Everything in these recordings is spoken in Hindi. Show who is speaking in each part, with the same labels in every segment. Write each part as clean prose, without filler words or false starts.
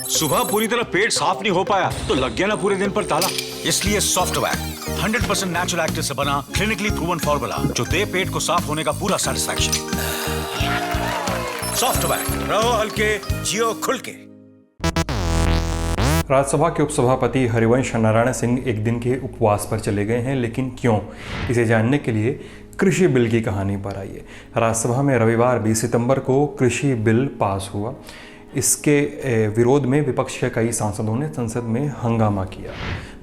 Speaker 1: सुबह पूरी तरह पेट साफ नहीं हो पाया तो लग गया ना पूरे दिन पर ताला। इसलिए सॉफ्टवैक 100% नेचुरल एक्टिव से बना क्लिनिकली प्रूवन फॉर्मूला जो दे पेट को साफ होने का पूरा सेटिस्फैक्शन। सॉफ्टवैक, रहो हल्के, जियो खुल के।
Speaker 2: राज्यसभा के उपसभापति हरिवंश नारायण सिंह एक दिन के उपवास पर चले गए हैं, लेकिन क्यों, इसे जानने के लिए कृषि बिल की कहानी पर आइए। राज्यसभा में रविवार 20 सितंबर को कृषि बिल पास हुआ। इसके विरोध में विपक्ष के कई सांसदों ने संसद में हंगामा किया।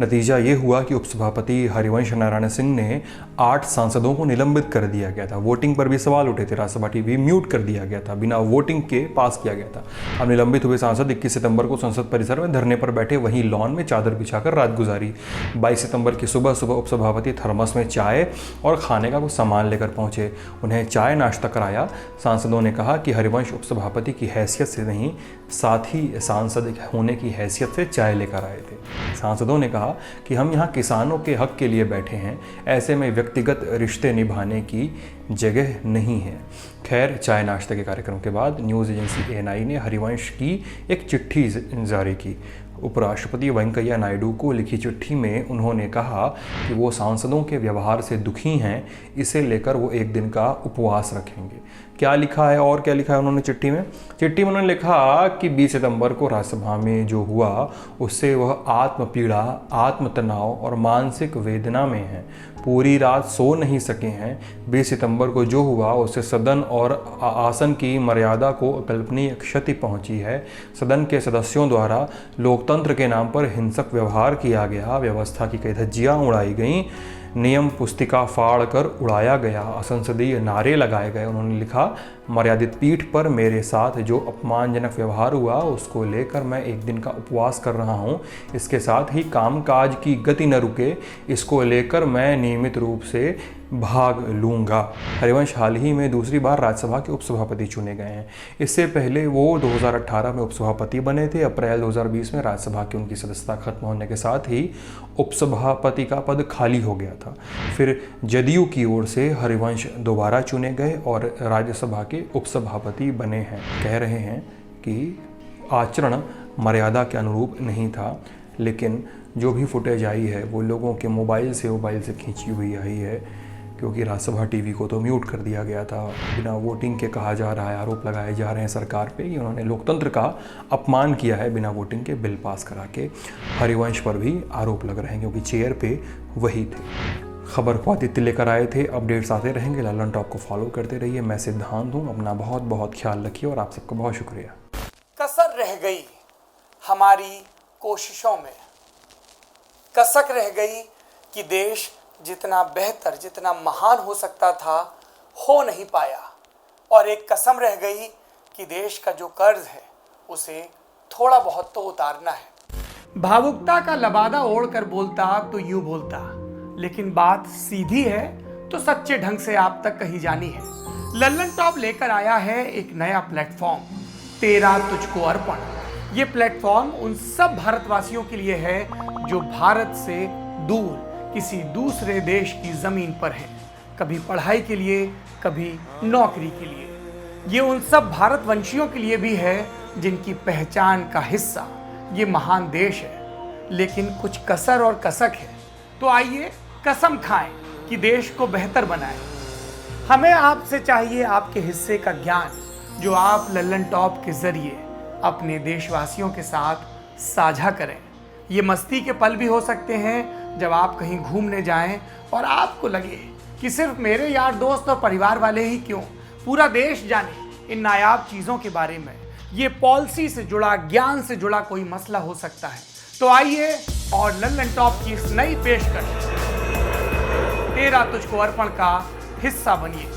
Speaker 2: नतीजा ये हुआ कि उपसभापति हरिवंश नारायण सिंह ने 8 सांसदों को निलंबित कर दिया गया था। वोटिंग पर भी सवाल उठे थे, राज्यसभा टीवी म्यूट कर दिया गया था, बिना वोटिंग के पास किया गया था। अब निलंबित हुए सांसद 21 सितंबर को संसद परिसर में धरने पर बैठे, वहीं लॉन में चादर बिछाकर रात गुजारी। 22 सितंबर की सुबह सुबह उपसभापति थर्मस में चाय और खाने का कुछ सामान लेकर पहुंचे। उन्हें चाय नाश्ता कराया। सांसदों ने कहा कि हरिवंश उपसभापति की हैसियत से नहीं, साथ ही सांसद होने की हैसियत से चाय लेकर आए थे। सांसदों ने कहा कि हम यहाँ किसानों के हक के लिए बैठे हैं, ऐसे में व्यक्तिगत रिश्ते निभाने की जगह नहीं है। खैर, चाय नाश्ते के कार्यक्रम के बाद न्यूज़ एजेंसी ANI ने हरिवंश की एक चिट्ठी जारी की। उपराष्ट्रपति वेंकैया नायडू को लिखी चिट्ठी में उन्होंने कहा कि वो सांसदों के व्यवहार से दुखी हैं, इसे लेकर वो एक दिन का उपवास रखेंगे। क्या लिखा है और क्या लिखा है उन्होंने चिट्ठी में? चिट्ठी में उन्होंने लिखा कि 20 सितंबर को राज्यसभा में जो हुआ उससे वह आत्मपीड़ा, आत्मतनाव और मानसिक वेदना में है। पूरी रात सो नहीं सके हैं। 20 सितंबर को जो हुआ उससे सदन और आसन की मर्यादा को अकल्पनीय क्षति पहुंची है। सदन के सदस्यों द्वारा लोकतंत्र के नाम पर हिंसक व्यवहार किया गया, व्यवस्था की कई धज्जियां उड़ाई गईं, नियम पुस्तिका फाड़ कर उड़ाया गया, असंसदीय नारे लगाए गए। उन्होंने लिखा, मर्यादित पीठ पर मेरे साथ जो अपमानजनक व्यवहार हुआ उसको लेकर मैं एक दिन का उपवास कर रहा हूं। इसके साथ ही कामकाज की गति न रुके, इसको लेकर मैं नियमित रूप से भाग लूंगा। हरिवंश हाल ही में दूसरी बार राज्यसभा के उपसभापति चुने गए हैं। इससे पहले वो 2018 में उपसभापति बने थे। अप्रैल 2020 में राज्यसभा की उनकी सदस्यता खत्म होने के साथ ही उपसभापति का पद खाली हो गया था। फिर जदयू की ओर से हरिवंश दोबारा चुने गए और राज्यसभा के उपसभापति बने हैं। कह रहे हैं कि आचरण मर्यादा के अनुरूप नहीं था, लेकिन जो भी फुटेज आई है वो लोगों के मोबाइल से खींची हुई आई है, क्योंकि राज्यसभा टीवी को तो म्यूट कर दिया गया था। बिना वोटिंग के कहा जा रहा है, आरोप लगाए जा रहे हैं सरकार पे कि उन्होंने लोकतंत्र का अपमान किया है बिना वोटिंग के बिल पास करा के। हरिवंश पर भी आरोप लग रहे हैं क्योंकि चेयर पे वही थे। खबर को आदित्य लेकर आए थे। अपडेट्स आते रहेंगे। लल्लन टॉप को फॉलो करते रहिए। मैं सिद्धांत हूँ। अपना बहुत बहुत ख्याल रखिए और आप सबका बहुत शुक्रिया।
Speaker 3: कसर रह गई हमारी कोशिशों में, कसक रह गई कि देश जितना बेहतर, जितना महान हो सकता था, हो नहीं पाया। और एक कसम रह गई कि देश का जो कर्ज है उसे थोड़ा बहुत तो उतारना है। भावुकता का लबादा ओढ़कर बोलता तो यूं बोलता, लेकिन बात सीधी है तो सच्चे ढंग से आप तक कही जानी है। लल्लन टॉप लेकर आया है एक नया प्लेटफॉर्म, तेरा तुझको अर्पण। ये प्लेटफॉर्म उन सब भारतवासियों के लिए है जो भारत से दूर किसी दूसरे देश की जमीन पर हैं, कभी पढ़ाई के लिए, कभी नौकरी के लिए। ये उन सब भारतवंशियों के लिए भी है जिनकी पहचान का हिस्सा ये महान देश है, लेकिन कुछ कसर और कसक है। तो आइए कसम खाएं कि देश को बेहतर बनाएं। हमें आपसे चाहिए आपके हिस्से का ज्ञान, जो आप लल्लन टॉप के जरिए अपने देशवासियों के साथ साझा करें। ये मस्ती के पल भी हो सकते हैं जब आप कहीं घूमने जाएं और आपको लगे कि सिर्फ मेरे यार दोस्त और परिवार वाले ही क्यों, पूरा देश जाने इन नायाब चीज़ों के बारे में। ये पॉलिसी से जुड़ा, ज्ञान से जुड़ा कोई मसला हो सकता है। तो आइए और लल्लन टॉप की इस नई पेशकश तेरा तुझको अर्पण का हिस्सा बनिए।